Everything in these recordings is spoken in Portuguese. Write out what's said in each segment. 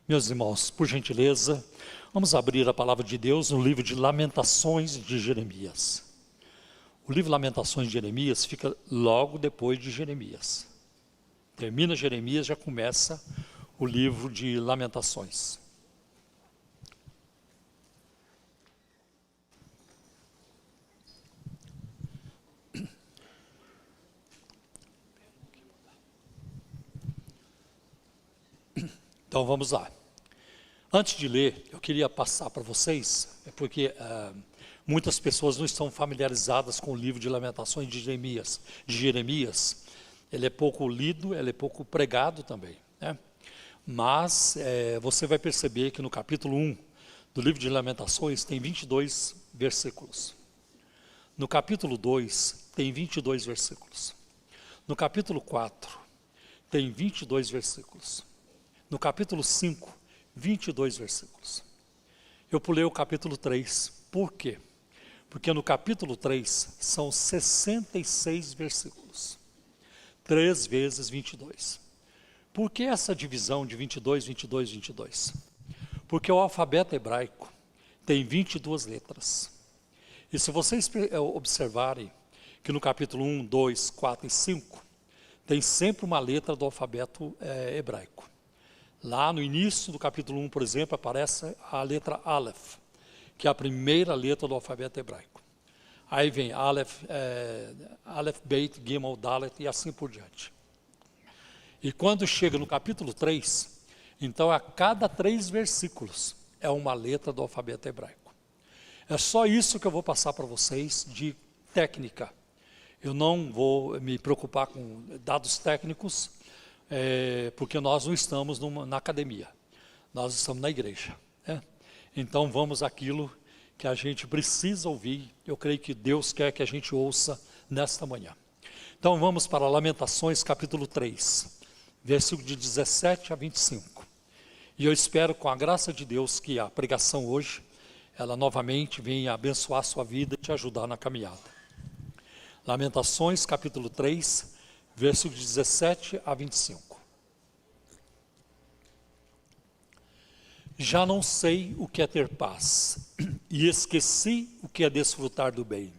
Meus irmãos, por gentileza, vamos abrir a palavra de Deus no livro de Lamentações de Jeremias. O livro Lamentações de Jeremias fica logo depois de Jeremias. Termina Jeremias, já começa o livro de Lamentações. Então vamos lá. Antes de ler, eu queria passar para vocês, porque muitas pessoas não estão familiarizadas com o livro de Lamentações de Jeremias. Ele é pouco lido, ele é pouco pregado também, né? Mas você vai perceber que no capítulo 1 do livro de Lamentações tem 22 versículos. No capítulo 2 tem 22 versículos. No capítulo 4 tem 22 versículos. No capítulo 5, 22 versículos. Eu pulei o capítulo 3. Por quê? Porque no capítulo 3 são 66 versículos. 3 vezes 22. Por que essa divisão de 22, 22, 22? Porque o alfabeto hebraico tem 22 letras. E se vocês observarem que no capítulo 1, 2, 4 e 5, tem sempre uma letra do alfabeto hebraico. Lá no início do capítulo 1, por exemplo, aparece a letra Aleph, que é a primeira letra do alfabeto hebraico. Aí vem Aleph, Beit, Gimel, Dalet e assim por diante. E quando chega no capítulo 3, então a cada 3 versículos é uma letra do alfabeto hebraico. É só isso que eu vou passar para vocês de técnica. Eu não vou me preocupar com dados técnicos, porque nós não estamos na academia, nós estamos na igreja, né? Então vamos àquilo que a gente precisa ouvir. Eu creio que Deus quer que a gente ouça nesta manhã. Então vamos para Lamentações capítulo 3, versículo de 17 a 25. E eu espero, com a graça de Deus, que a pregação hoje, ela novamente venha abençoar a sua vida e te ajudar na caminhada. Lamentações capítulo 3, versículos 17 a 25. Já não sei o que é ter paz, e esqueci o que é desfrutar do bem.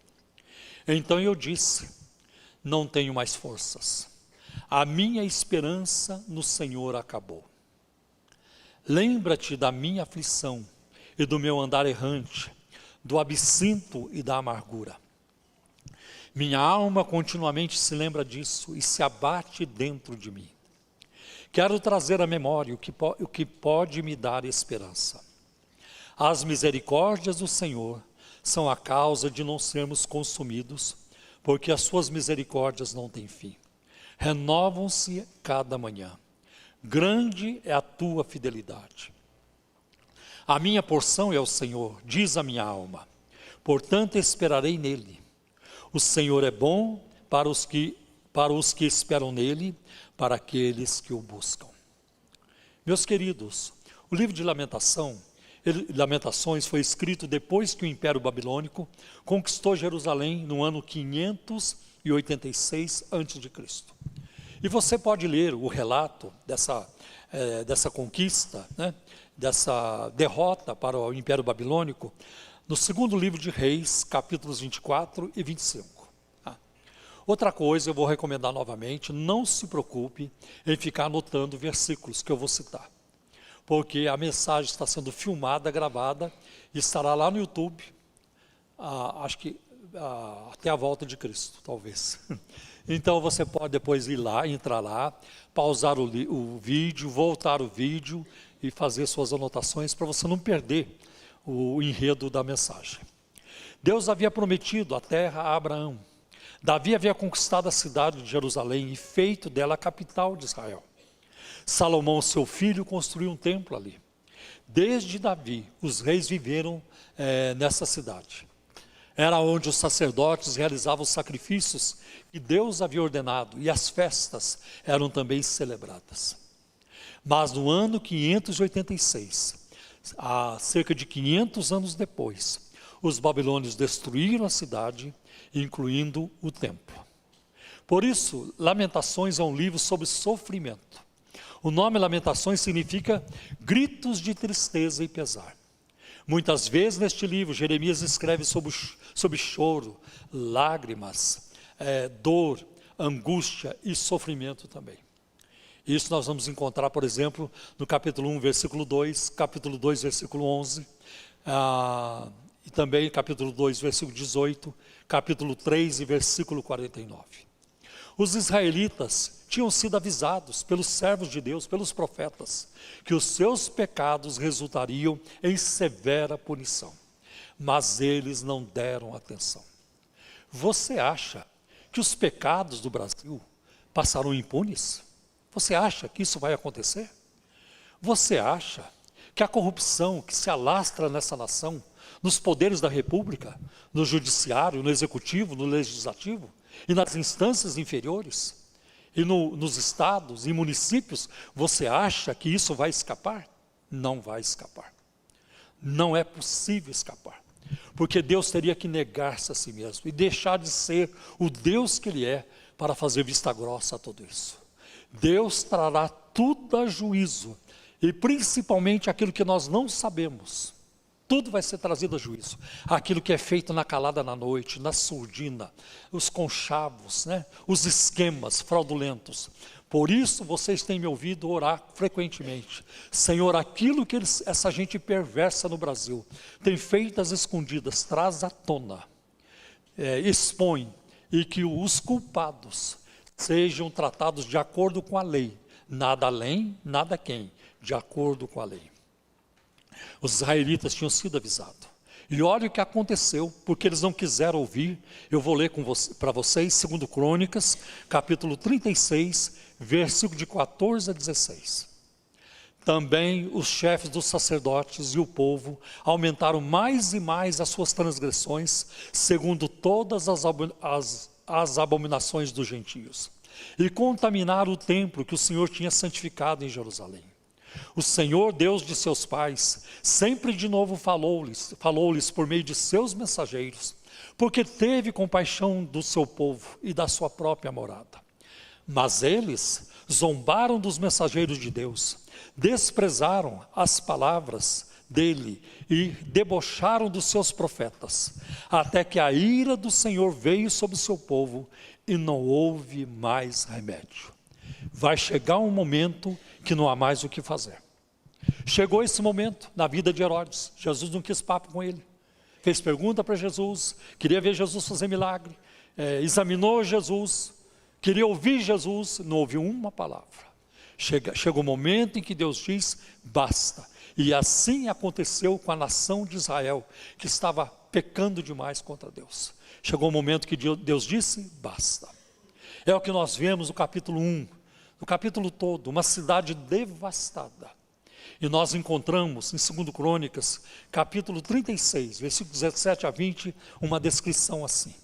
Então eu disse, não tenho mais forças. A minha esperança no Senhor acabou. Lembra-te da minha aflição e do meu andar errante, do absinto e da amargura. Minha alma continuamente se lembra disso e se abate dentro de mim. Quero trazer à memória o que pode me dar esperança. As misericórdias do Senhor são a causa de não sermos consumidos, porque as suas misericórdias não têm fim. Renovam-se cada manhã. Grande é a tua fidelidade. A minha porção é o Senhor, diz a minha alma. Portanto esperarei nele. O Senhor é bom para os que esperam nele, para aqueles que o buscam. Meus queridos, o livro de Lamentações foi escrito depois que o Império Babilônico conquistou Jerusalém no ano 586 a.C. E você pode ler o relato dessa conquista, né, dessa derrota para o Império Babilônico, no segundo livro de Reis, capítulos 24 e 25. Outra coisa, eu vou recomendar novamente, não se preocupe em ficar anotando versículos que eu vou citar. Porque a mensagem está sendo filmada, gravada, e estará lá no YouTube, acho que até a volta de Cristo, talvez. Então você pode depois ir lá, entrar lá, pausar o vídeo, voltar o vídeo e fazer suas anotações para você não perder o enredo da mensagem. Deus havia prometido a terra a Abraão. Davi havia conquistado a cidade de Jerusalém e feito dela a capital de Israel. Salomão, seu filho, construiu um templo ali. Desde Davi, os reis viveram nessa cidade. Era onde os sacerdotes realizavam os sacrifícios que Deus havia ordenado, e as festas eram também celebradas. Mas no ano 586, há cerca de 500 anos depois, os babilônios destruíram a cidade, incluindo o templo. Por isso, Lamentações é um livro sobre sofrimento. O nome Lamentações significa gritos de tristeza e pesar. Muitas vezes neste livro, Jeremias escreve sobre choro, lágrimas, dor, angústia e sofrimento também. Isso nós vamos encontrar, por exemplo, no capítulo 1, versículo 2, capítulo 2, versículo 11, e também capítulo 2, versículo 18, capítulo 3 e versículo 49. Os israelitas tinham sido avisados pelos servos de Deus, pelos profetas, que os seus pecados resultariam em severa punição, mas eles não deram atenção. Você acha que os pecados do Brasil passarão impunes? Você acha que isso vai acontecer? Você acha que a corrupção que se alastra nessa nação, nos poderes da República, no judiciário, no executivo, no legislativo e nas instâncias inferiores, e nos estados e municípios, você acha que isso vai escapar? Não vai escapar. Não é possível escapar. Porque Deus teria que negar-se a si mesmo e deixar de ser o Deus que Ele é para fazer vista grossa a tudo isso. Deus trará tudo a juízo, e principalmente aquilo que nós não sabemos. Tudo vai ser trazido a juízo. Aquilo que é feito na calada na noite, na surdina, os conchavos, os esquemas fraudulentos. Por isso vocês têm me ouvido orar frequentemente. Senhor, aquilo que essa gente perversa no Brasil tem feito às escondidas, traz à tona, expõe, e que os culpados sejam tratados de acordo com a lei. Nada além, nada quem, de acordo com a lei. Os israelitas tinham sido avisados. E olha o que aconteceu, porque eles não quiseram ouvir. Eu vou ler para vocês, 2 Crônicas, capítulo 36, versículo de 14 a 16. Também os chefes dos sacerdotes e o povo aumentaram mais e mais as suas transgressões, segundo todas as abominações dos gentios, e contaminaram o templo que o Senhor tinha santificado em Jerusalém. O Senhor, Deus de seus pais, sempre de novo falou-lhes por meio de seus mensageiros, porque teve compaixão do seu povo e da sua própria morada. Mas eles zombaram dos mensageiros de Deus, desprezaram as palavras dele e debocharam dos seus profetas, até que a ira do Senhor veio sobre o seu povo e não houve mais remédio. Vai chegar um momento que não há mais o que fazer. Chegou esse momento na vida de Herodes. Jesus não quis papo com ele. Fez pergunta para Jesus, queria ver Jesus fazer milagre, examinou Jesus, queria ouvir Jesus, não ouviu uma palavra. Chegou o momento em que Deus diz, basta. E assim aconteceu com a nação de Israel, que estava pecando demais contra Deus. Chegou o momento que Deus disse, basta. É o que nós vemos no capítulo 1, no capítulo todo, uma cidade devastada. E nós encontramos em 2 Crônicas, capítulo 36, versículos 17 a 20, uma descrição assim.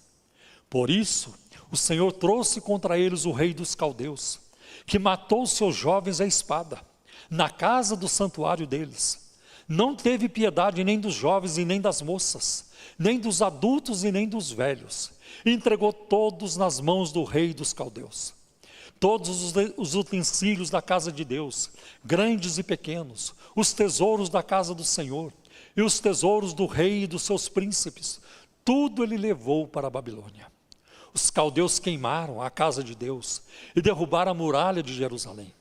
Por isso, o Senhor trouxe contra eles o rei dos caldeus, que matou os seus jovens à espada, na casa do santuário deles. Não teve piedade nem dos jovens e nem das moças, nem dos adultos e nem dos velhos. Entregou todos nas mãos do rei dos caldeus. Todos os utensílios da casa de Deus, grandes e pequenos, os tesouros da casa do Senhor, e os tesouros do rei e dos seus príncipes, tudo ele levou para a Babilônia. Os caldeus queimaram a casa de Deus e derrubaram a muralha de Jerusalém.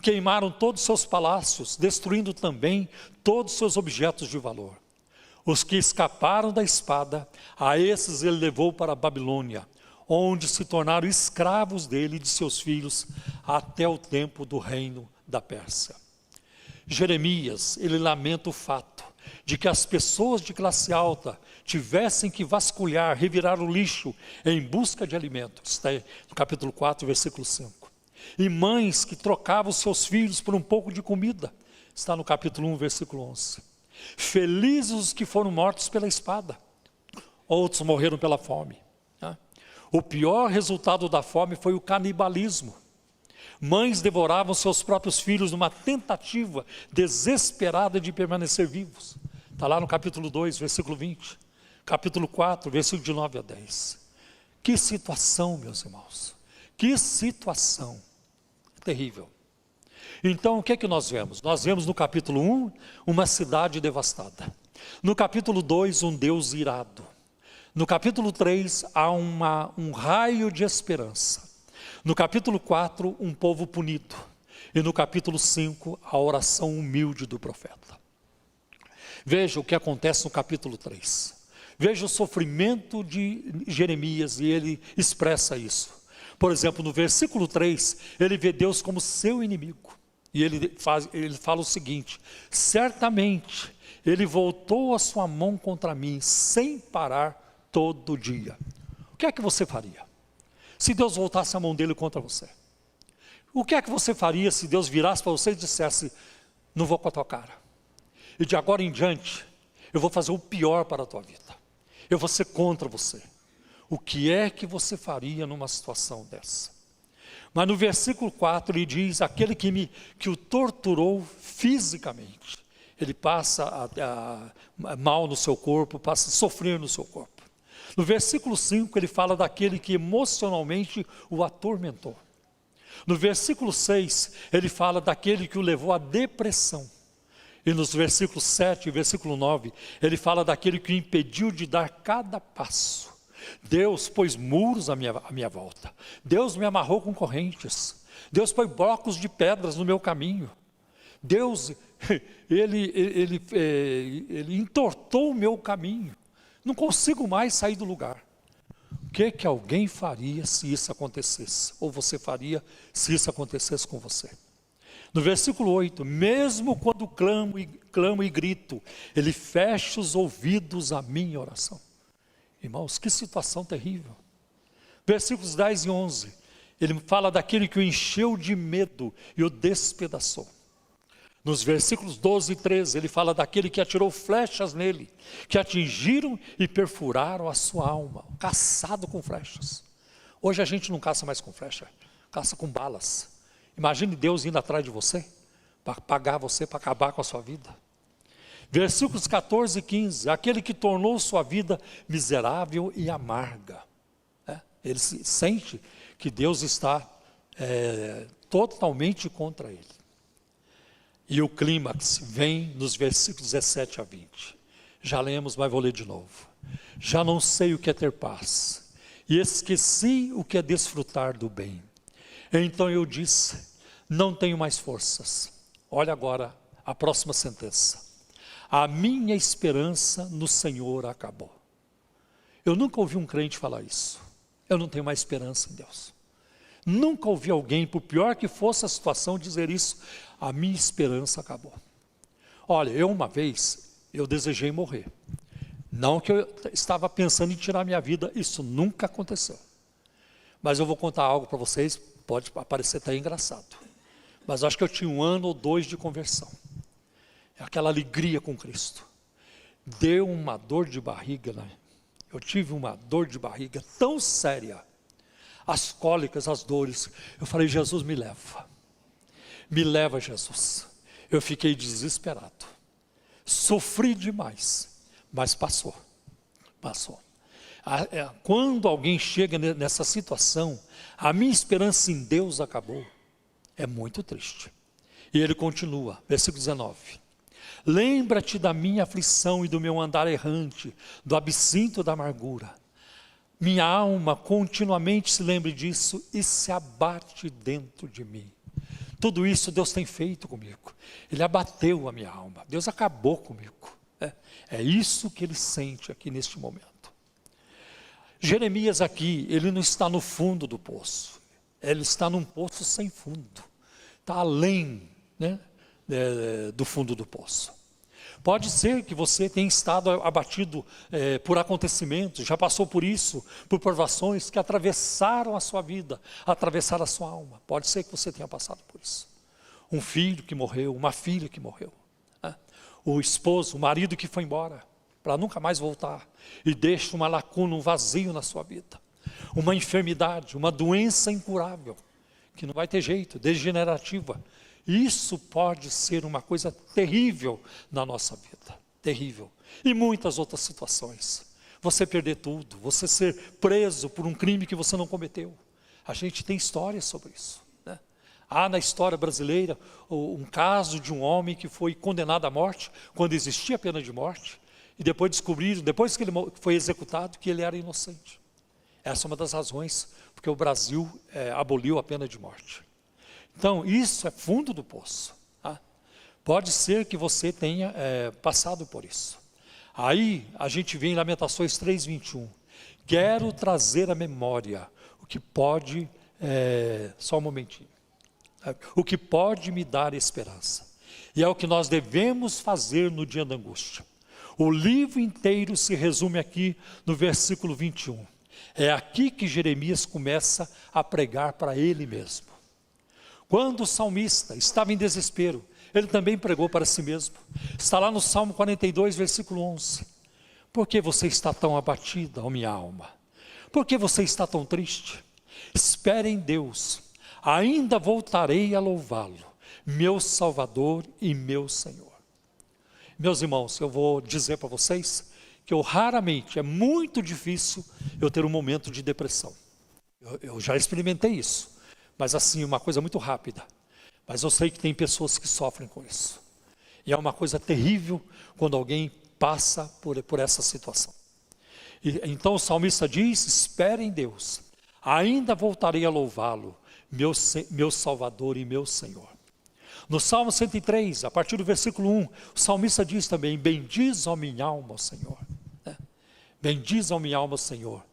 Queimaram todos os seus palácios, destruindo também todos os seus objetos de valor. Os que escaparam da espada, a esses ele levou para a Babilônia, onde se tornaram escravos dele e de seus filhos, até o tempo do reino da Pérsia. Jeremias, ele lamenta o fato de que as pessoas de classe alta tivessem que vasculhar, revirar o lixo em busca de alimento. Está no capítulo 4, versículo 5. E mães que trocavam seus filhos por um pouco de comida. Está no capítulo 1, versículo 11. Felizes os que foram mortos pela espada. Outros morreram pela fome. O pior resultado da fome foi o canibalismo. Mães devoravam seus próprios filhos numa tentativa desesperada de permanecer vivos. Está lá no capítulo 2, versículo 20. Capítulo 4, versículo de 9 a 10. Que situação, meus irmãos. Que situação terrível. Então, o que é que nós vemos? Nós vemos no capítulo 1, uma cidade devastada. No capítulo 2, um Deus irado. No capítulo 3, há um raio de esperança. No capítulo 4, um povo punido. E no capítulo 5, a oração humilde do profeta. Veja o que acontece no capítulo 3. Veja o sofrimento de Jeremias e ele expressa isso. Por exemplo, no versículo 3, ele vê Deus como seu inimigo. E ele fala o seguinte: certamente ele voltou a sua mão contra mim sem parar todo dia. O que é que você faria se Deus voltasse a mão dele contra você? O que é que você faria se Deus virasse para você e dissesse: não vou com a tua cara, e de agora em diante eu vou fazer o pior para a tua vida, eu vou ser contra você? O que é que você faria numa situação dessa? Mas no versículo 4 ele diz: aquele que o torturou fisicamente, ele passa mal no seu corpo, passa a sofrer no seu corpo. No versículo 5 ele fala daquele que emocionalmente o atormentou. No versículo 6 ele fala daquele que o levou à depressão. E nos versículos 7 e versículo 9 ele fala daquele que o impediu de dar cada passo. Deus pôs muros à minha volta. Deus me amarrou com correntes. Deus pôs blocos de pedras no meu caminho. Deus, ele entortou o meu caminho. Não consigo mais sair do lugar. O que alguém faria se isso acontecesse? Ou você faria se isso acontecesse com você? No versículo 8, mesmo quando clamo e grito, ele fecha os ouvidos à minha oração. Irmãos, que situação terrível. Versículos 10 e 11, ele fala daquele que o encheu de medo e o despedaçou. Nos versículos 12 e 13, ele fala daquele que atirou flechas nele, que atingiram e perfuraram a sua alma, caçado com flechas. Hoje a gente não caça mais com flecha, caça com balas. Imagine Deus indo atrás de você, para pagar você, para acabar com a sua vida. Versículos 14 e 15, aquele que tornou sua vida miserável e amarga. Ele sente que Deus está totalmente contra ele. E o clímax vem nos versículos 17 a 20. Já lemos, mas vou ler de novo. Já não sei o que é ter paz, e esqueci o que é desfrutar do bem. Então eu disse: não tenho mais forças. Olha agora a próxima sentença: a minha esperança no Senhor acabou. Eu nunca ouvi um crente falar isso. Eu não tenho mais esperança em Deus. Nunca ouvi alguém, por pior que fosse a situação, dizer isso: a minha esperança acabou. Olha, uma vez, eu desejei morrer. Não que eu estava pensando em tirar minha vida, isso nunca aconteceu. Mas eu vou contar algo para vocês, pode parecer até engraçado. Mas acho que eu tinha 1 ano ou 2 de conversão. Aquela alegria com Cristo. Deu uma dor de barriga, né? Eu tive uma dor de barriga tão séria. As cólicas, as dores. Eu falei: Jesus, me leva. Me leva, Jesus. Eu fiquei desesperado. Sofri demais. Mas passou. Passou. Quando alguém chega nessa situação, a minha esperança em Deus acabou. É muito triste. E ele continua, versículo 19. Lembra-te da minha aflição e do meu andar errante, do absinto da amargura. Minha alma continuamente se lembra disso e se abate dentro de mim. Tudo isso Deus tem feito comigo. Ele abateu a minha alma. Deus acabou comigo. É isso que ele sente aqui neste momento. Jeremias aqui, ele não está no fundo do poço. Ele está num poço sem fundo. Está além, né, do fundo do poço. Pode ser que você tenha estado abatido por acontecimentos, já passou por isso, por provações que atravessaram a sua vida, atravessaram a sua alma. Pode ser que você tenha passado por isso. Um filho que morreu, uma filha que morreu. O esposo, o marido que foi embora, para nunca mais voltar. E deixa uma lacuna, um vazio na sua vida. Uma enfermidade, uma doença incurável, que não vai ter jeito, degenerativa. Isso pode ser uma coisa terrível na nossa vida, terrível. E muitas outras situações. Você perder tudo, você ser preso por um crime que você não cometeu. A gente tem histórias sobre isso, né? Há na história brasileira um caso de um homem que foi condenado à morte, quando existia a pena de morte, e depois descobriram, depois que ele foi executado, que ele era inocente. Essa é uma das razões porque o Brasil aboliu a pena de morte. Então, isso é fundo do poço. Tá? Pode ser que você tenha passado por isso. Aí, a gente vê em Lamentações 3:21. Quero trazer à memória o que pode, só um momentinho, o que pode me dar esperança. E é o que nós devemos fazer no dia da angústia. O livro inteiro se resume aqui no versículo 21. É aqui que Jeremias começa a pregar para ele mesmo. Quando o salmista estava em desespero, ele também pregou para si mesmo. Está lá no Salmo 42, versículo 11. Por que você está tão abatida, ó minha alma? Por que você está tão triste? Espere em Deus, ainda voltarei a louvá-lo, meu Salvador e meu Senhor. Meus irmãos, eu vou dizer para vocês que raramente, é muito difícil eu ter um momento de depressão. Eu já experimentei isso, mas assim, uma coisa muito rápida. Mas eu sei que tem pessoas que sofrem com isso. E é uma coisa terrível quando alguém passa por essa situação. Então o salmista diz, espere em Deus, ainda voltarei a louvá-lo, meu Salvador e meu Senhor. No Salmo 103, a partir do versículo 1, o salmista diz também, bendiz a minha alma ao Senhor. Bendiz a minha alma ao Senhor,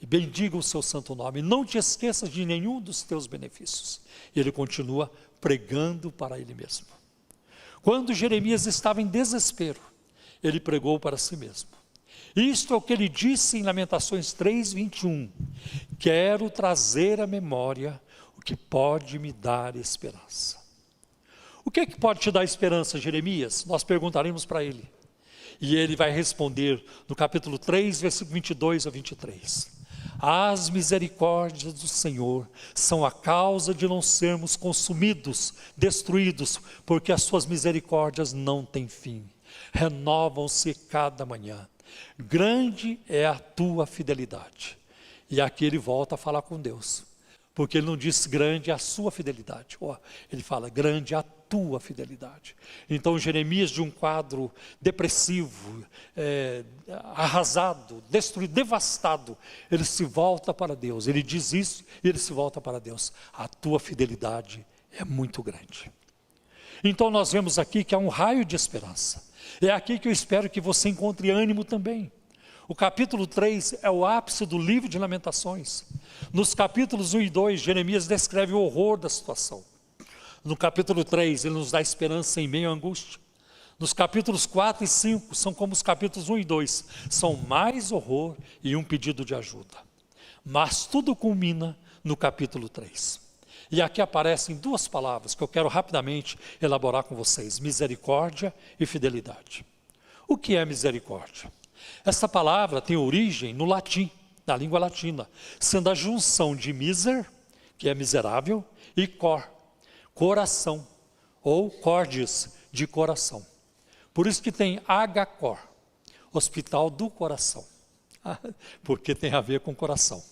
e bendiga o seu santo nome, não te esqueças de nenhum dos teus benefícios. E ele continua pregando para ele mesmo. Quando Jeremias estava em desespero, ele pregou para si mesmo. Isto é o que ele disse em Lamentações 3:21. Quero trazer à memória o que pode me dar esperança. O que é que pode te dar esperança, Jeremias? Nós perguntaremos para ele. E ele vai responder no capítulo 3, versículo 22 a 23. As misericórdias do Senhor são a causa de não sermos consumidos, destruídos, porque as suas misericórdias não têm fim. Renovam-se cada manhã. Grande é a tua fidelidade. E aqui ele volta a falar com Deus. Porque ele não diz grande é a sua fidelidade. Ele fala grande é a tua fidelidade. Então Jeremias, de um quadro depressivo, arrasado, destruído, devastado, ele se volta para Deus. Ele diz isso e ele se volta para Deus. A tua fidelidade é muito grande. Então nós vemos aqui que há um raio de esperança. É aqui que eu espero que você encontre ânimo também. O capítulo 3 é o ápice do livro de Lamentações. Nos capítulos 1 e 2, Jeremias descreve o horror da situação. No capítulo 3, ele nos dá esperança em meio à angústia. Nos capítulos 4 e 5, são como os capítulos 1 e 2, são mais horror e um pedido de ajuda. Mas tudo culmina no capítulo 3. E aqui aparecem duas palavras que eu quero rapidamente elaborar com vocês: misericórdia e fidelidade. O que é misericórdia? Essa palavra tem origem no latim, na língua latina, sendo a junção de miser, que é miserável, e cor, coração, ou cordis, de coração. Por isso que tem H-Cor, hospital do coração, porque tem a ver com coração.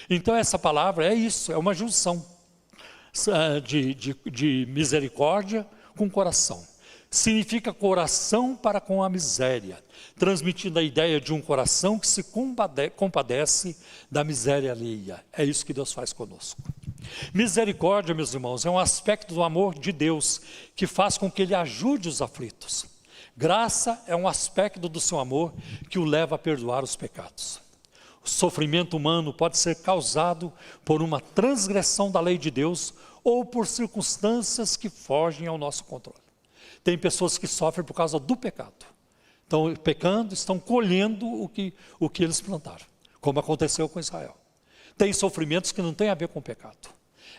Então essa palavra é isso, é uma junção de misericórdia com coração. Significa coração para com a miséria, transmitindo a ideia de um coração que se compadece da miséria alheia. É isso que Deus faz conosco. Misericórdia, meus irmãos, é um aspecto do amor de Deus que faz com que Ele ajude os aflitos. Graça é um aspecto do seu amor que o leva a perdoar os pecados. O sofrimento humano pode ser causado por uma transgressão da lei de Deus ou por circunstâncias que fogem ao nosso controle. Tem pessoas que sofrem por causa do pecado. Estão pecando, estão colhendo o que eles plantaram, como aconteceu com Israel. Tem sofrimentos que não têm a ver com o pecado.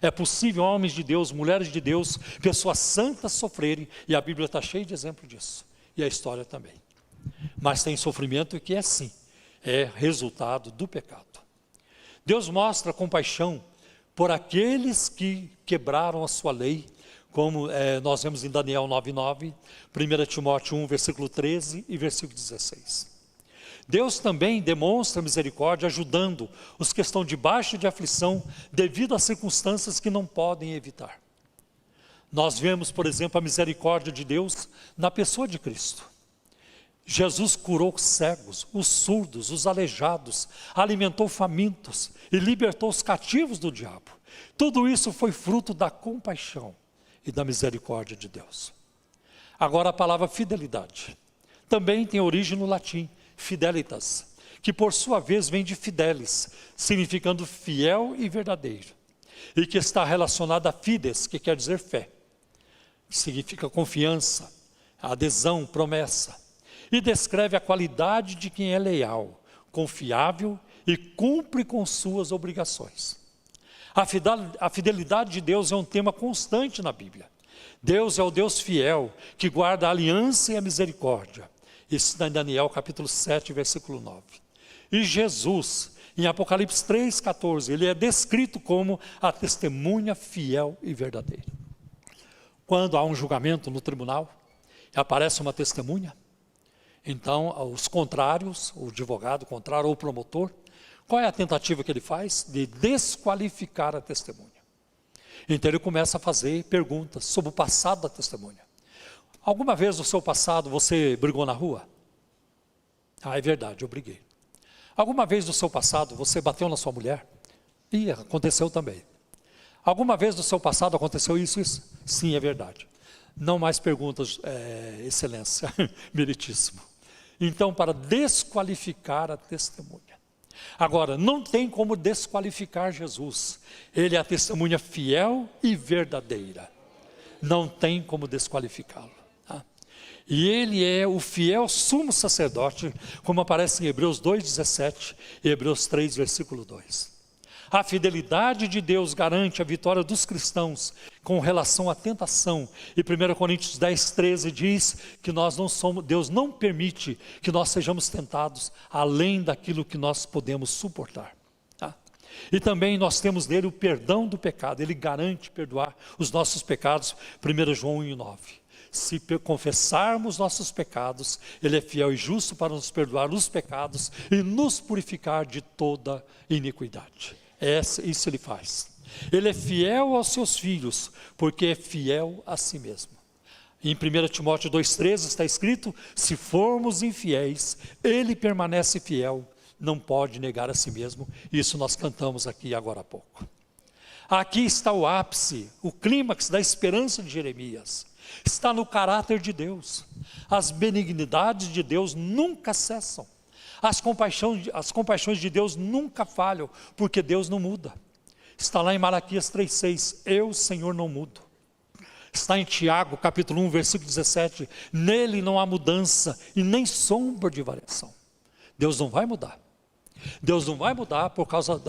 É possível homens de Deus, mulheres de Deus, pessoas santas sofrerem, e a Bíblia está cheia de exemplos disso, e a história também. Mas tem sofrimento que é sim, é resultado do pecado. Deus mostra compaixão por aqueles que quebraram a sua lei, como nós vemos em Daniel 9:9, 1 Timóteo 1, versículo 13 e versículo 16. Deus também demonstra misericórdia ajudando os que estão debaixo de aflição devido a circunstâncias que não podem evitar. Nós vemos, por exemplo, a misericórdia de Deus na pessoa de Cristo. Jesus curou os cegos, os surdos, os aleijados, alimentou famintos e libertou os cativos do diabo. Tudo isso foi fruto da compaixão e da misericórdia de Deus. Agora a palavra fidelidade também tem origem no latim, fidelitas, que por sua vez vem de fidelis, significando fiel e verdadeiro, e que está relacionada a fides, que quer dizer fé, que significa confiança, adesão, promessa, e descreve a qualidade de quem é leal, confiável e cumpre com suas obrigações. A fidelidade de Deus é um tema constante na Bíblia. Deus é o Deus fiel, que guarda a aliança e a misericórdia. Isso está em Daniel capítulo 7, versículo 9. E Jesus, em Apocalipse 3,14, ele é descrito como a testemunha fiel e verdadeira. Quando há um julgamento no tribunal, aparece uma testemunha, então os contrários, o advogado contrário ou o promotor, qual é a tentativa que ele faz? De desqualificar a testemunha. Então ele começa a fazer perguntas sobre o passado da testemunha. Alguma vez no seu passado você brigou na rua? Ah, é verdade, eu briguei. Alguma vez no seu passado você bateu na sua mulher? Ih, aconteceu também. Alguma vez no seu passado aconteceu isso? Sim, é verdade. Não mais perguntas, excelência, meritíssimo. Então, para desqualificar a testemunha. Agora, não tem como desqualificar Jesus. Ele é a testemunha fiel e verdadeira. Não tem como desqualificá-lo. Tá? E ele é o fiel sumo sacerdote, como aparece em Hebreus 2,17 e Hebreus 3, versículo 2. A fidelidade de Deus garante a vitória dos cristãos com relação à tentação. E 1 Coríntios 10, 13 diz que Deus não permite que nós sejamos tentados além daquilo que nós podemos suportar. Tá? E também nós temos nele o perdão do pecado. Ele garante perdoar os nossos pecados, 1 João 1,9. Se confessarmos nossos pecados, ele é fiel e justo para nos perdoar os pecados e nos purificar de toda iniquidade. Isso ele faz. Ele é fiel aos seus filhos, porque é fiel a si mesmo. Em 1 Timóteo 2,13 está escrito: se formos infiéis, ele permanece fiel, não pode negar a si mesmo. Isso nós cantamos aqui agora há pouco. Aqui está o ápice, o clímax da esperança de Jeremias. Está no caráter de Deus. As benignidades de Deus nunca cessam. As compaixões de Deus nunca falham, porque Deus não muda. Está lá em Malaquias 3,6, eu, Senhor, não mudo. Está em Tiago, capítulo 1, versículo 17, nele não há mudança e nem sombra de variação. Deus não vai mudar. Deus não vai mudar por causa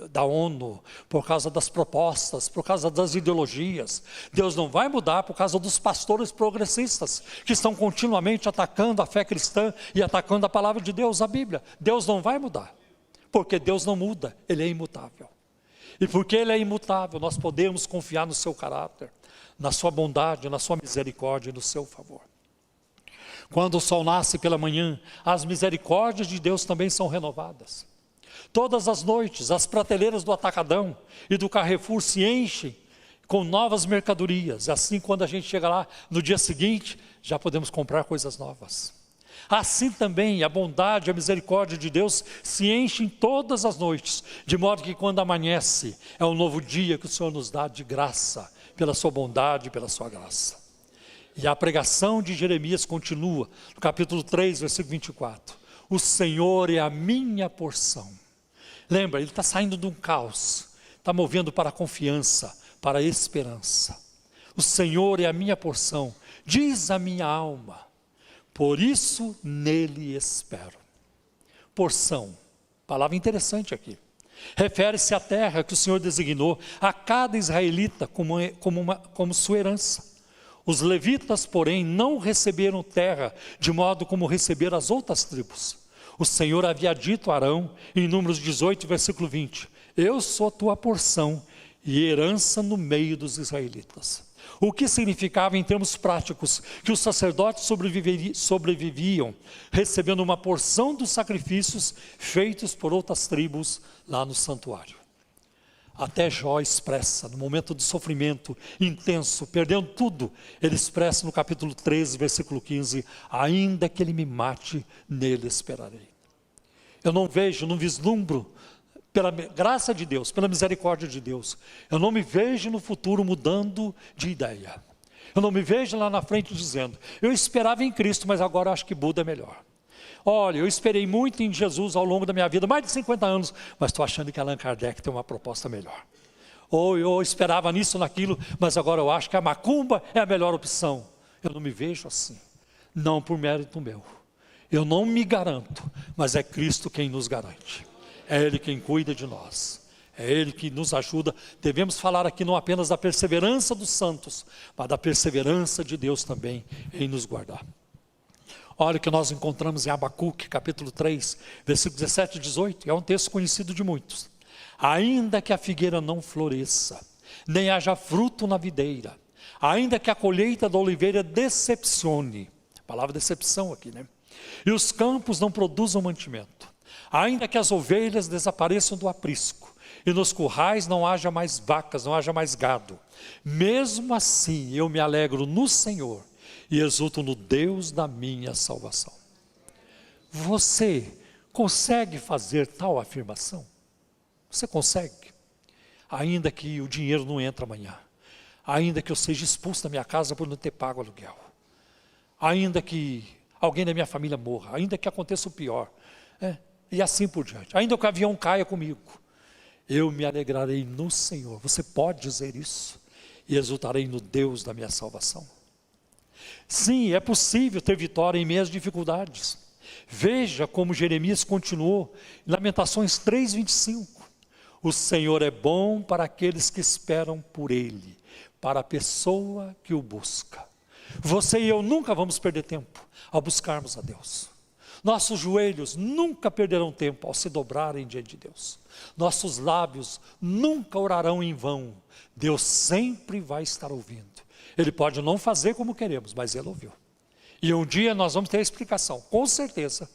da ONU, por causa das propostas, por causa das ideologias. Deus não vai mudar por causa dos pastores progressistas, que estão continuamente atacando a fé cristã e atacando a palavra de Deus, a Bíblia. Deus não vai mudar, porque Deus não muda, Ele é imutável. E porque Ele é imutável, nós podemos confiar no seu caráter, na sua bondade, na sua misericórdia e no seu favor. Quando o sol nasce pela manhã, as misericórdias de Deus também são renovadas. Todas as noites, as prateleiras do Atacadão e do Carrefour se enchem com novas mercadorias. Assim, quando a gente chega lá no dia seguinte, já podemos comprar coisas novas. Assim também a bondade e a misericórdia de Deus se enchem todas as noites, de modo que quando amanhece, é um novo dia que o Senhor nos dá de graça, pela sua bondade e pela sua graça. E a pregação de Jeremias continua, no capítulo 3, versículo 24. O Senhor é a minha porção. Lembra, ele está saindo de um caos, está movendo para a confiança, para a esperança. O Senhor é a minha porção, diz a minha alma, por isso nele espero. Porção, palavra interessante aqui. Refere-se à terra que o Senhor designou a cada israelita como sua herança. Os levitas, porém, não receberam terra de modo como receberam as outras tribos. O Senhor havia dito a Arão, em Números 18, versículo 20, eu sou tua porção e herança no meio dos israelitas. O que significava em termos práticos que os sacerdotes sobreviviam, recebendo uma porção dos sacrifícios feitos por outras tribos lá no santuário. Até Jó expressa, no momento de sofrimento intenso, perdendo tudo, ele expressa no capítulo 13, versículo 15, ainda que ele me mate, nele esperarei. Eu não vejo, não vislumbro, pela graça de Deus, pela misericórdia de Deus, eu não me vejo no futuro mudando de ideia. Eu não me vejo lá na frente dizendo, eu esperava em Cristo, mas agora acho que Buda é melhor. Olha, eu esperei muito em Jesus ao longo da minha vida, mais de 50 anos, mas estou achando que Allan Kardec tem uma proposta melhor. Ou eu esperava nisso, naquilo, mas agora eu acho que a macumba é a melhor opção. Eu não me vejo assim, não por mérito meu. Eu não me garanto, mas é Cristo quem nos garante. É Ele quem cuida de nós. É Ele que nos ajuda. Devemos falar aqui não apenas da perseverança dos santos, mas da perseverança de Deus também em nos guardar. Olha o que nós encontramos em Abacuque, capítulo 3, versículos 17 e 18. É um texto conhecido de muitos. Ainda que a figueira não floresça, nem haja fruto na videira, ainda que a colheita da oliveira decepcione. A palavra decepção aqui, né? E os campos não produzam mantimento. Ainda que as ovelhas desapareçam do aprisco, e nos currais não haja mais vacas, não haja mais gado. Mesmo assim eu me alegro no Senhor, e exulto no Deus da minha salvação. Você consegue fazer tal afirmação? Você consegue? Ainda que o dinheiro não entre amanhã, ainda que eu seja expulso da minha casa por não ter pago aluguel, ainda que alguém da minha família morra, ainda que aconteça o pior, e assim por diante, ainda que o avião caia comigo, eu me alegrarei no Senhor. Você pode dizer isso? E exultarei no Deus da minha salvação. Sim, é possível ter vitória em meio às dificuldades. Veja como Jeremias continuou, em Lamentações 3:25. O Senhor é bom para aqueles que esperam por Ele, para a pessoa que o busca. Você e eu nunca vamos perder tempo ao buscarmos a Deus. Nossos joelhos nunca perderão tempo ao se dobrarem diante de Deus. Nossos lábios nunca orarão em vão. Deus sempre vai estar ouvindo. Ele pode não fazer como queremos, mas Ele ouviu. E um dia nós vamos ter a explicação, com certeza.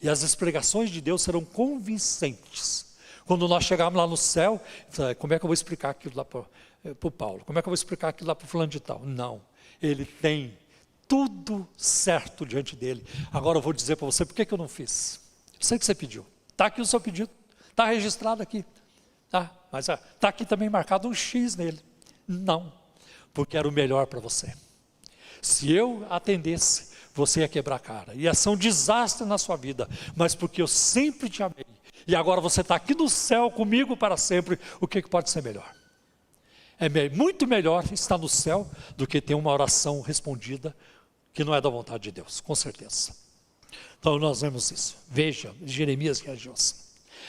E as explicações de Deus serão convincentes. Quando nós chegarmos lá no céu, como é que eu vou explicar aquilo lá para o Paulo? Como é que eu vou explicar aquilo lá para o fulano de tal? Não, Ele tem tudo certo diante dele. Agora eu vou dizer para você, por que eu não fiz? Eu sei que você pediu. Está aqui o seu pedido, está registrado aqui. Tá? Mas está aqui também marcado um X nele. Não, porque era o melhor para você. Se eu atendesse, você ia quebrar a cara. Ia ser um desastre na sua vida. Mas porque eu sempre te amei. E agora você está aqui no céu comigo para sempre. O que pode ser melhor? É muito melhor estar no céu do que ter uma oração respondida que não é da vontade de Deus, com certeza. Então nós vemos isso. Veja, Jeremias reagiu assim.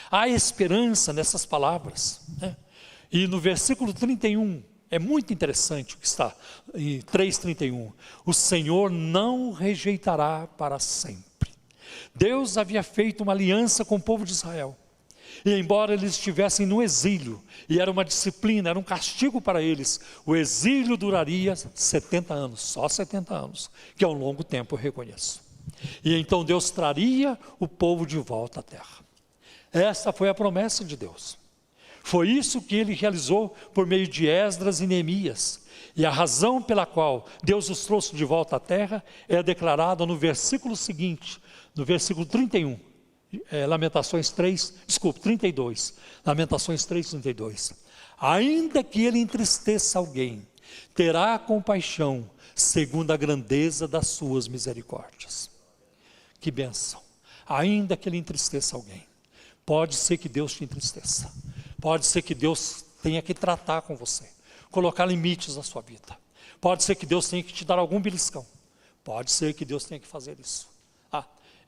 Há esperança nessas palavras, né? E no versículo 31, é muito interessante o que está em 3:31. O Senhor não rejeitará para sempre. Deus havia feito uma aliança com o povo de Israel. E embora eles estivessem no exílio, e era uma disciplina, era um castigo para eles, o exílio duraria 70 anos, só 70 anos, que é um longo tempo, eu reconheço. E então Deus traria o povo de volta à terra. Essa foi a promessa de Deus. Foi isso que Ele realizou por meio de Esdras e Neemias. E a razão pela qual Deus os trouxe de volta à terra é declarada no versículo seguinte, no versículo 31. Lamentações 32. Lamentações 3:32. Ainda que ele entristeça alguém, terá compaixão segundo a grandeza das suas misericórdias. Que bênção. Ainda que ele entristeça alguém. Pode ser que Deus te entristeça. Pode ser que Deus tenha que tratar com você, colocar limites na sua vida. Pode ser que Deus tenha que te dar algum beliscão. Pode ser que Deus tenha que fazer isso.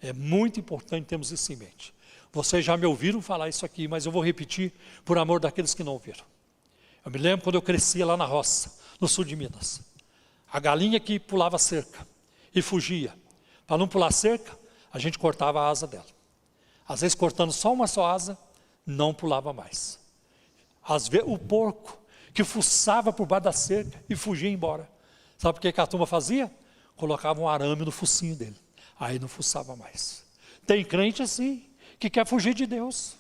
É muito importante termos isso em mente. Vocês já me ouviram falar isso aqui, mas eu vou repetir por amor daqueles que não ouviram. Eu me lembro quando eu crescia lá na roça, no sul de Minas. A galinha que pulava cerca e fugia. Para não pular cerca, a gente cortava a asa dela. Às vezes cortando só uma só asa, não pulava mais. Às vezes o porco que fuçava por baixo da cerca e fugia embora. Sabe o que a turma fazia? Colocava um arame no focinho dele. Aí não fuçava mais. Tem crente assim, que quer fugir de Deus,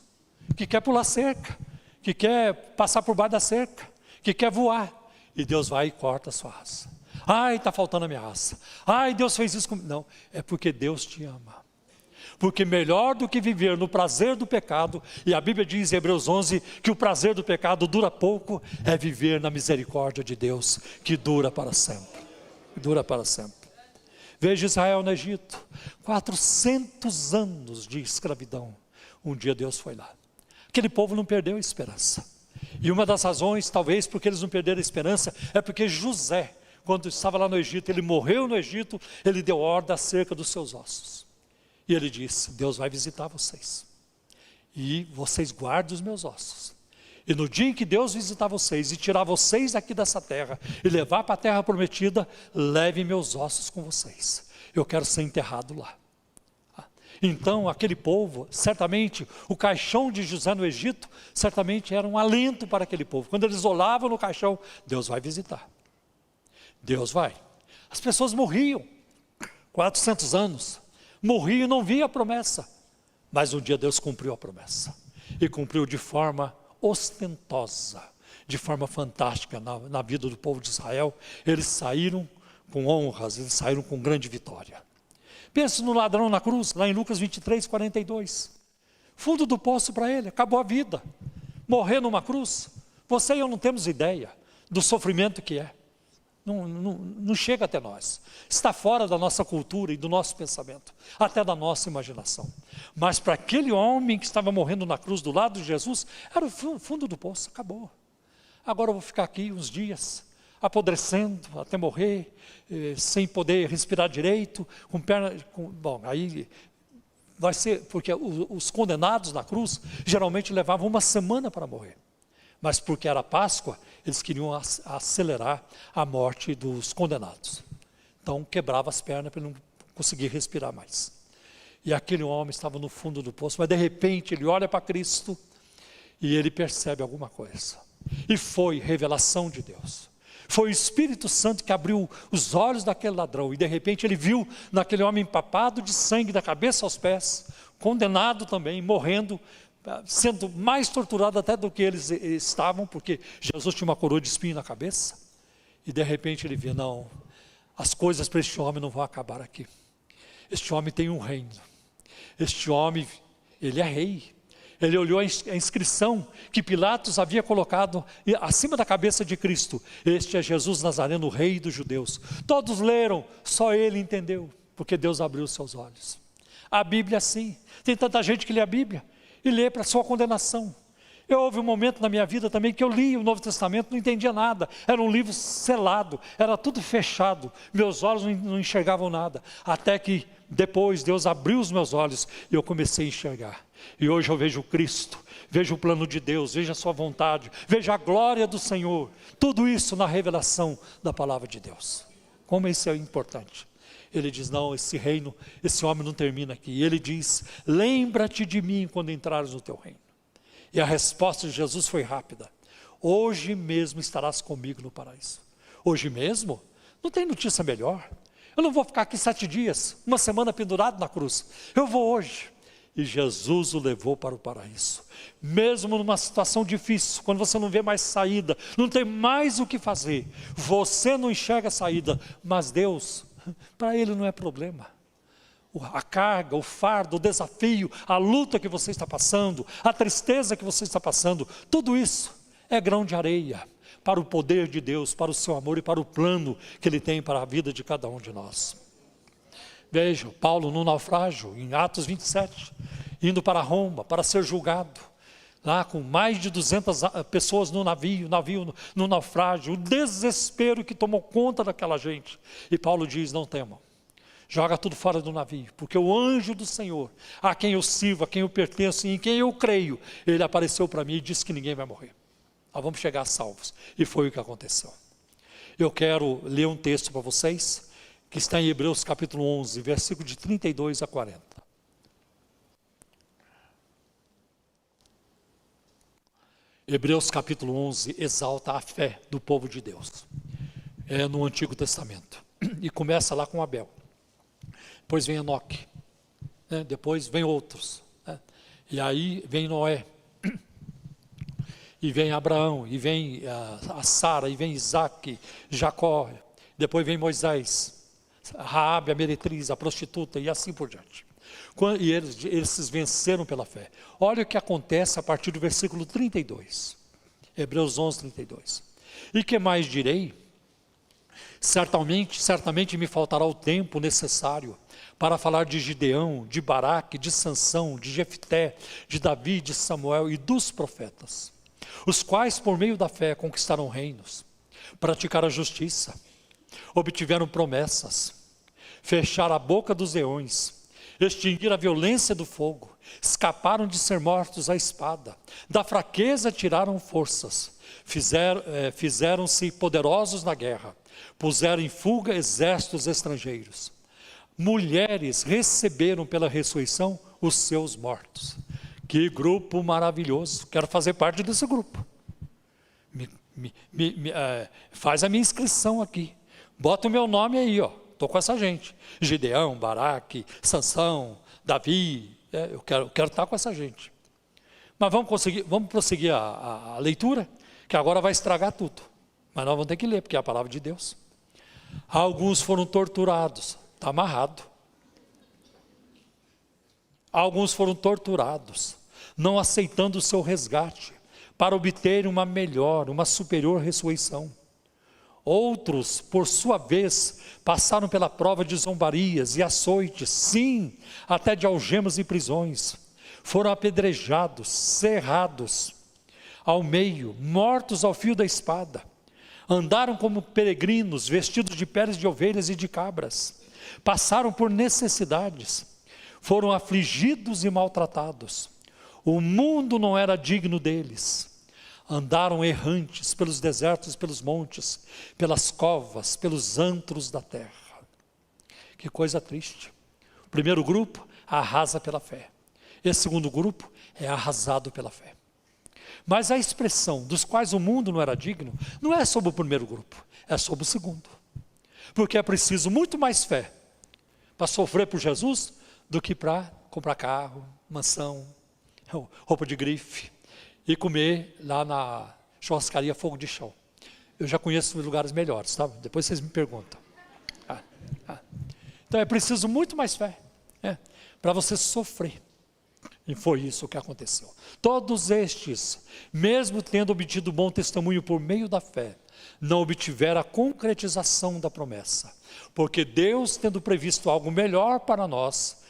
que quer pular cerca, que quer passar por baixo da cerca, que quer voar. E Deus vai e corta a sua asa. Ai, está faltando a minha asa. Ai, Deus fez isso comigo. Não, é porque Deus te ama. Porque melhor do que viver no prazer do pecado, e a Bíblia diz em Hebreus 11, que o prazer do pecado dura pouco, é viver na misericórdia de Deus, que dura para sempre. Dura para sempre. Veja Israel no Egito, 400 anos de escravidão. Um dia Deus foi lá. Aquele povo não perdeu a esperança. E uma das razões, talvez, porque eles não perderam a esperança, é porque José, quando estava lá no Egito, ele morreu no Egito, ele deu ordem acerca dos seus ossos. E ele disse, Deus vai visitar vocês. E vocês guardem os meus ossos. E no dia em que Deus visitar vocês e tirar vocês daqui dessa terra e levar para a terra prometida, levem meus ossos com vocês. Eu quero ser enterrado lá. Então aquele povo, certamente, o caixão de José no Egito, certamente era um alento para aquele povo. Quando eles olhavam no caixão, Deus vai visitar. Deus vai. As pessoas morriam, 400 anos. Morriam e não via a promessa. Mas um dia Deus cumpriu a promessa. E cumpriu de forma ostentosa, de forma fantástica na vida do povo de Israel. Eles saíram com honras, eles saíram com grande vitória. Pense no ladrão na cruz, lá em Lucas 23, 42. Fundo do poço para ele, acabou a vida. Morrer numa cruz, você e eu não temos ideia do sofrimento que é. Não chega até nós. Está fora da nossa cultura e do nosso pensamento, até da nossa imaginação. Mas para aquele homem que estava morrendo na cruz do lado de Jesus, era o fundo do poço, acabou. Agora eu vou ficar aqui uns dias, apodrecendo até morrer, sem poder respirar direito, com perna... Bom, aí vai ser, porque os condenados na cruz, geralmente levavam uma semana para morrer. Mas porque era Páscoa, eles queriam acelerar a morte dos condenados. Então quebrava as pernas para ele não conseguir respirar mais. E aquele homem estava no fundo do poço, mas de repente ele olha para Cristo e ele percebe alguma coisa. E foi revelação de Deus. Foi o Espírito Santo que abriu os olhos daquele ladrão. E de repente ele viu naquele homem empapado de sangue da cabeça aos pés, condenado também, morrendo, sendo mais torturado até do que eles estavam, porque Jesus tinha uma coroa de espinho na cabeça. E de repente ele vê, não, as coisas para este homem não vão acabar aqui. Este homem tem um reino. Este homem, ele é rei. Ele olhou a inscrição que Pilatos havia colocado acima da cabeça de Cristo. Este é Jesus Nazareno, rei dos judeus. Todos leram, só ele entendeu, porque Deus abriu os seus olhos. A Bíblia é assim. Tem tanta gente que lê a Bíblia e lê para sua condenação. Houve um momento na minha vida também que eu li o Novo Testamento, não entendia nada, era um livro selado, era tudo fechado, meus olhos não enxergavam nada, até que depois Deus abriu os meus olhos e eu comecei a enxergar. E hoje eu vejo Cristo, vejo o plano de Deus, vejo a sua vontade, vejo a glória do Senhor, tudo isso na revelação da palavra de Deus. Como isso é importante. Ele diz, não, esse reino, esse homem não termina aqui. Ele diz, lembra-te de mim quando entrares no teu reino. E a resposta de Jesus foi rápida. Hoje mesmo estarás comigo no paraíso. Hoje mesmo? Não tem notícia melhor. Eu não vou ficar aqui 7 dias, uma semana pendurado na cruz. Eu vou hoje. E Jesus o levou para o paraíso. Mesmo numa situação difícil, quando você não vê mais saída, não tem mais o que fazer, você não enxerga a saída, mas Deus, para Ele não é problema. A carga, o fardo, o desafio, a luta que você está passando, a tristeza que você está passando, tudo isso é grão de areia para o poder de Deus, para o seu amor e para o plano que Ele tem para a vida de cada um de nós. Veja, Paulo no naufrágio, em Atos 27, indo para Roma, para ser julgado, lá com mais de 200 pessoas no navio no naufrágio, o desespero que tomou conta daquela gente. E Paulo diz, não temam, joga tudo fora do navio, porque o anjo do Senhor, a quem eu sirvo, a quem eu pertenço e em quem eu creio, ele apareceu para mim e disse que ninguém vai morrer. Nós vamos chegar salvos. E foi o que aconteceu. Eu quero ler um texto para vocês, que está em Hebreus capítulo 11, versículo de 32 a 40. Hebreus capítulo 11 exalta a fé do povo de Deus. É no Antigo Testamento. E começa lá com Abel. Depois vem Enoque. Depois vem outros. E aí vem Noé. e vem Abraão, e vem a Sara, e vem Isaac, Jacó, depois vem Moisés, Raabe, a meretriz, a prostituta, e assim por diante. E eles venceram pela fé. Olha o que acontece a partir do versículo 32, Hebreus 11, 32. E que mais direi? Certamente me faltará o tempo necessário para falar de Gideão, de Baraque, de Sansão, de Jefté, de Davi, de Samuel e dos profetas, os quais por meio da fé conquistaram reinos, praticaram a justiça, obtiveram promessas, fecharam a boca dos leões, extinguiram a violência do fogo, escaparam de ser mortos à espada, da fraqueza tiraram forças, fizeram-se poderosos na guerra, puseram em fuga exércitos estrangeiros. Mulheres receberam pela ressurreição os seus mortos. Que grupo maravilhoso, quero fazer parte desse grupo. Faz a minha inscrição aqui, bota o meu nome aí, ó. Estou com essa gente, Gideão, Baraque, Sansão, Davi, eu quero estar com essa gente. Mas vamos prosseguir a leitura, que agora vai estragar tudo. Mas nós vamos ter que ler, porque é a palavra de Deus. Alguns foram torturados, está amarrado. Alguns foram torturados, não aceitando o seu resgate, para obter uma melhor, uma superior ressurreição. Outros, por sua vez, passaram pela prova de zombarias e açoites, sim, até de algemas e prisões. Foram apedrejados, cerrados ao meio, mortos ao fio da espada. Andaram como peregrinos, vestidos de peles de ovelhas e de cabras. Passaram por necessidades, foram afligidos e maltratados. O mundo não era digno deles. Andaram errantes pelos desertos, pelos montes, pelas covas, pelos antros da terra. Que coisa triste. O primeiro grupo arrasa pela fé. Esse segundo grupo é arrasado pela fé. Mas a expressão dos quais o mundo não era digno, não é sobre o primeiro grupo, é sobre o segundo. Porque é preciso muito mais fé para sofrer por Jesus do que para comprar carro, mansão, roupa de grife e comer lá na churrascaria Fogo de Chão. Eu já conheço lugares melhores, tá? Depois vocês me perguntam. Então é preciso muito mais fé para você sofrer. E foi isso que aconteceu. Todos estes, mesmo tendo obtido bom testemunho por meio da fé, não obtiveram a concretização da promessa. Porque Deus, tendo previsto algo melhor para nós,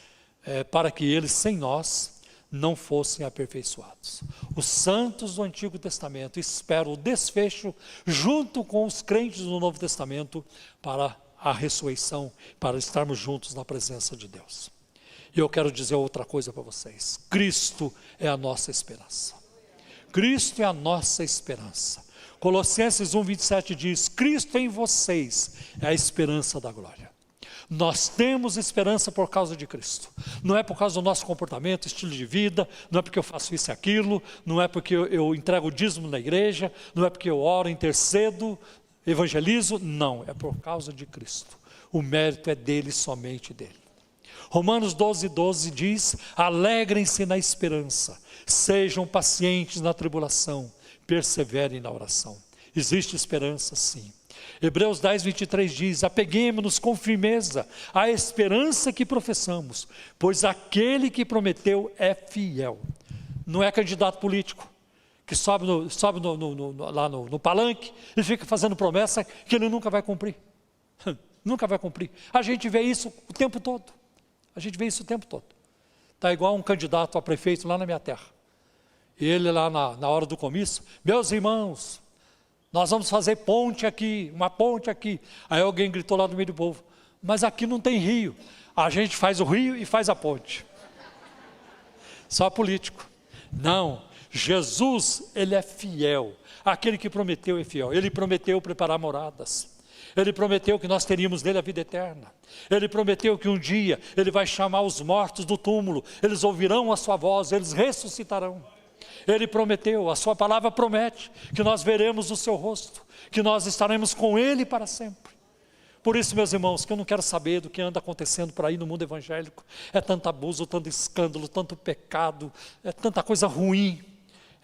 para que eles sem nós não fossem aperfeiçoados. Os santos do Antigo Testamento esperam o desfecho junto com os crentes do Novo Testamento para a ressurreição, para estarmos juntos na presença de Deus. E eu quero dizer outra coisa para vocês. Cristo é a nossa esperança. Cristo é a nossa esperança. Colossenses 1:27 diz: Cristo em vocês é a esperança da glória. Nós temos esperança por causa de Cristo. Não é por causa do nosso comportamento, estilo de vida, não é porque eu faço isso e aquilo, não é porque eu entrego o dízimo na igreja, não é porque eu oro, intercedo, evangelizo, não, é por causa de Cristo. O mérito é dele, somente dele. Romanos 12:12 diz: alegrem-se na esperança, sejam pacientes na tribulação, perseverem na oração. Existe esperança, sim. Hebreus 10:23 diz: apeguemo-nos com firmeza à esperança que professamos, pois aquele que prometeu é fiel. Não é candidato político que sobe lá no palanque e fica fazendo promessa que ele nunca vai cumprir. Nunca vai cumprir. A gente vê isso o tempo todo. A gente vê isso o tempo todo. Está igual um candidato a prefeito lá na minha terra. E ele lá na hora do comício: meus irmãos, nós vamos fazer ponte aqui, uma ponte aqui. Aí alguém gritou lá no meio do povo: mas aqui não tem rio. A gente faz o rio e faz a ponte. Só político. Não, Jesus, ele é fiel. Aquele que prometeu é fiel. Ele prometeu preparar moradas. Ele prometeu que nós teríamos nele a vida eterna. Ele prometeu que um dia ele vai chamar os mortos do túmulo. Eles ouvirão a sua voz, eles ressuscitarão. Ele prometeu, a sua palavra promete que nós veremos o seu rosto, que nós estaremos com ele para sempre. Por isso, meus irmãos, que eu não quero saber do que anda acontecendo por aí no mundo evangélico. É tanto abuso, tanto escândalo, tanto pecado, é tanta coisa ruim.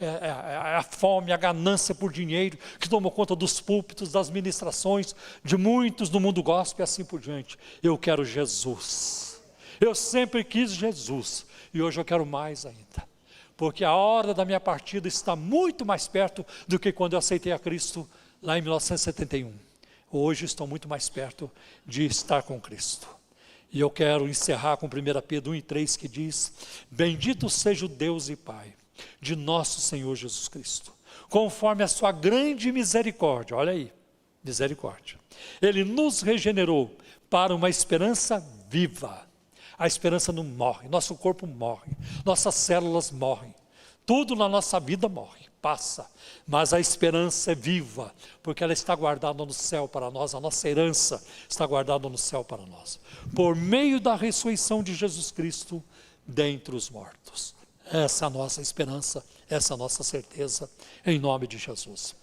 a fome, a ganância por dinheiro, que tomou conta dos púlpitos, das ministrações, de muitos no mundo gospel e assim por diante. Eu quero Jesus. Eu sempre quis Jesus. E hoje eu quero mais ainda. Porque a hora da minha partida está muito mais perto do que quando eu aceitei a Cristo lá em 1971. Hoje estou muito mais perto de estar com Cristo. E eu quero encerrar com 1 Pedro 1:3 que diz: bendito seja o Deus e Pai de nosso Senhor Jesus Cristo, conforme a sua grande misericórdia, olha aí, misericórdia, Ele nos regenerou para uma esperança viva. A esperança não morre, nosso corpo morre, nossas células morrem, tudo na nossa vida morre, passa, mas a esperança é viva, porque ela está guardada no céu para nós, a nossa herança está guardada no céu para nós, por meio da ressurreição de Jesus Cristo dentre os mortos. Essa é a nossa esperança, essa é a nossa certeza, em nome de Jesus.